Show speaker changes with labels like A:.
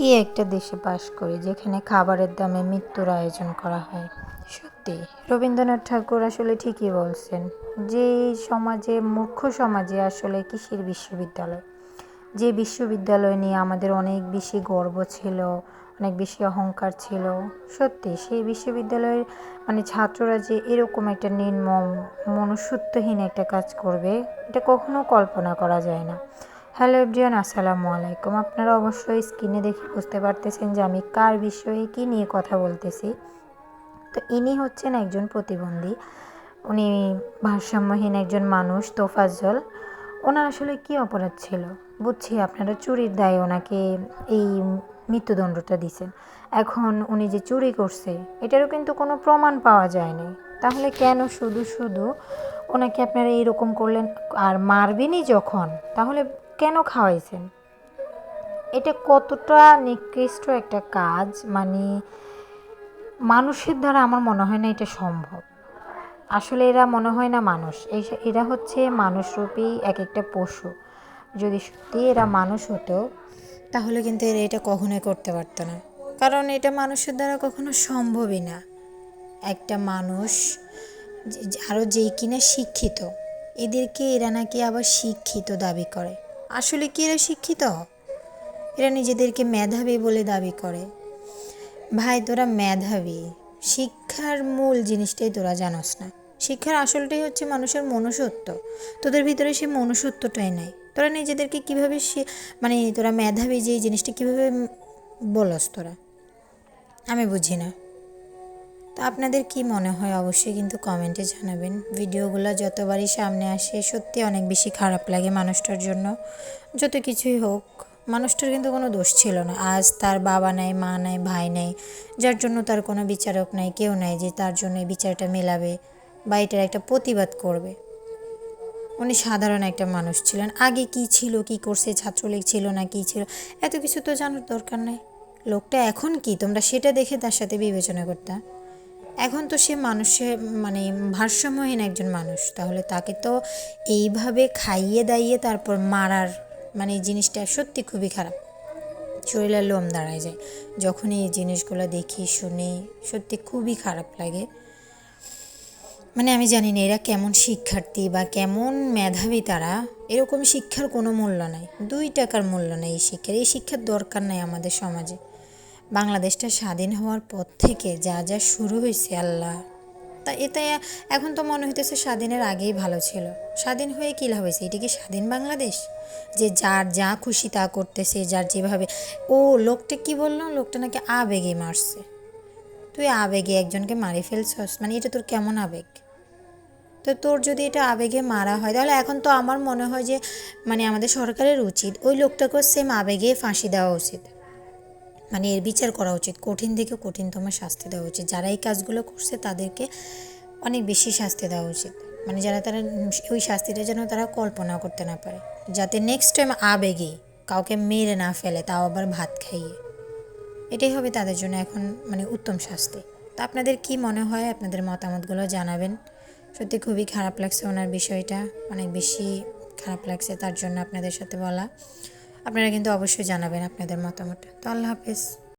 A: কি একটা দেশে বাস করি যেখানে খাবারের দামে মৃত্যুর আয়োজন করা হয়। সত্যি রবীন্দ্রনাথ ঠাকুর আসলে ঠিকই বলছেন যে সমাজে মূর্খ সমাজে আসলে কিসের বিশ্ববিদ্যালয়, যে বিশ্ববিদ্যালয় নিয়ে আমাদের অনেক বেশি গর্ব ছিল, অনেক বেশি অহংকার ছিল। সত্যি সেই বিশ্ববিদ্যালয়ের ছাত্ররা যে এরকম একটা নির্মম মনুষ্যত্বহীন একটা কাজ করবে, এটা কখনো কল্পনা করা যায় না। হ্যালো এভরিওয়ান, আসসালামু আলাইকুম। আপনারা অবশ্যই স্ক্রিনে দেখে বুঝতে পারতেছেন যে আমি কার বিষয়ে কী নিয়ে কথা বলতেছি। তো ইনি হচ্ছেন একজন প্রতিবন্ধী, উনি ভারসাম্যহীন একজন মানুষ, তোফাজ্জল। ওনার আসলে কী অপরাধ ছিল? বুঝছি আপনারা চুরির দায়ে ওনাকে এই মৃত্যুদণ্ডটা দিছেন। এখন উনি যে চুরি করছে এটারও কিন্তু কোনো প্রমাণ পাওয়া যায়নি। তাহলে কেন শুধু শুধু ওনাকে আপনারা এইরকম করলেন? আর মারবেনই যখন, তাহলে কেন খাওয়াইছেন? এটা কতটা নিকৃষ্ট একটা কাজ, মানুষের দ্বারা আমার মনে হয় না এটা সম্ভব। আসলে এরা মনে হয় না মানুষ, এরা হচ্ছে মানুষরূপী এক একটা পশু। যদি সত্যি এরা মানুষ হতো তাহলে কিন্তু এরা এটা কখনোই করতে পারতো না, কারণ এটা মানুষের দ্বারা কখনো সম্ভবই না। একটা মানুষ আরও যেই কিনা শিক্ষিত, এদেরকে এরা নাকি আবার শিক্ষিত দাবি করে। আসলে কি এরা শিক্ষিত? এরা নিজেদেরকে মেধাবী বলে দাবি করে। ভাই তোরা মেধাবী, শিক্ষার মূল জিনিসটাই তোরা জানোস না। শিক্ষার আসলটাই হচ্ছে মানুষের মনুষ্যত্ব। তোদের ভিতরে সেই মনুষ্যত্বটাই নাই। তোরা নিজেদেরকে কীভাবে তোরা মেধাবী যে জিনিসটা কীভাবে বলস তোরা, আমি বুঝি না। তো আপনাদের কি মনে হয় অবশ্যই কিন্তু কমেন্টে জানাবেন। ভিডিওগুলো যতবারই সামনে আসে সত্যি অনেক বেশি খারাপ লাগে মানুষটার জন্য। যত কিছুই হোক, মানুষটার কিন্তু কোনো দোষ ছিল না। আজ তার বাবা নাই, মা নাই, ভাই নাই, যার জন্য তার কোনো বিচারক নাই, কেউ নাই যে তার জন্য এই বিচারটা মেলাবে বা এটার একটা প্রতিবাদ করবে। উনি সাধারণ একটা মানুষ ছিলেন। আগে কি ছিল, কি করছে, ছাত্রলীগ ছিল না কি ছিল, এত কিছু তো জানার দরকার নাই। লোকটা এখন কি তোমরা সেটা দেখে তার সাথে বিবেচনা করতে। এখন তো সে মানুষের ভারসাম্যহীন একজন মানুষ। তাহলে তাকে তো এইভাবে খাইয়ে দাইয়ে তারপর মারার জিনিসটা সত্যি খুবই খারাপ। শরীরের লোম দাঁড়ায় যায় যখন এই জিনিসগুলো দেখি শুনি, সত্যি খুবই খারাপ লাগে। আমি জানি না এরা কেমন শিক্ষার্থী বা কেমন মেধাবী তারা। এরকম শিক্ষার কোনো মূল্য নাই, 2 টাকার মূল্য নেই এই শিক্ষার দরকার নাই আমাদের সমাজে। বাংলাদেশটা স্বাধীন হওয়ার পর থেকে যা যা শুরু হয়েছে আল্লাহ, তা এতে এখন তো মনে হইতেছে স্বাধীনের আগেই ভালো ছিল। স্বাধীন হয়ে কী লাভ হয়েছে? এটা কি স্বাধীন বাংলাদেশ যে যার যা খুশি তা করতেছে, যার যেভাবে? লোকটা কি বললো, লোকটা নাকি আবেগে মারছে। তুই আবেগে একজনকে মারি ফেলছস, এটা তোর কেমন আবেগ? তো তোর যদি এটা আবেগে মারা হয় তাহলে এখন তো আমার মনে হয় যে আমাদের সরকারের উচিত ওই লোকটাকেও সেম আবেগে ফাঁসি দেওয়া উচিত। এর বিচার করা উচিত, কঠিন থেকে কঠিনতম শাস্তি দেওয়া উচিত। যারা এই কাজগুলো করছে তাদেরকে অনেক বেশি শাস্তি দেওয়া উচিত। তারা ওই শাস্তিটা যেন তারা কল্পনা করতে না পারে, যাতে নেক্সট টাইম আবেগে কাউকে মেরে না ফেলে, তাও আবার ভাত খাইয়ে। এটাই হবে তাদের জন্য এখন উত্তম শাস্তি। তা আপনাদের কি মনে হয়? আপনাদের মতামতগুলো জানাবেন। সত্যি খুবই খারাপ লাগছে ওনার বিষয়টা, অনেক বেশি খারাপ লাগছে, তার জন্য আপনাদের সাথে বলা। আপনারা কিন্তু অবশ্যই জানাবেন আপনাদের মতামত। তো আল্লাহ হাফেজ।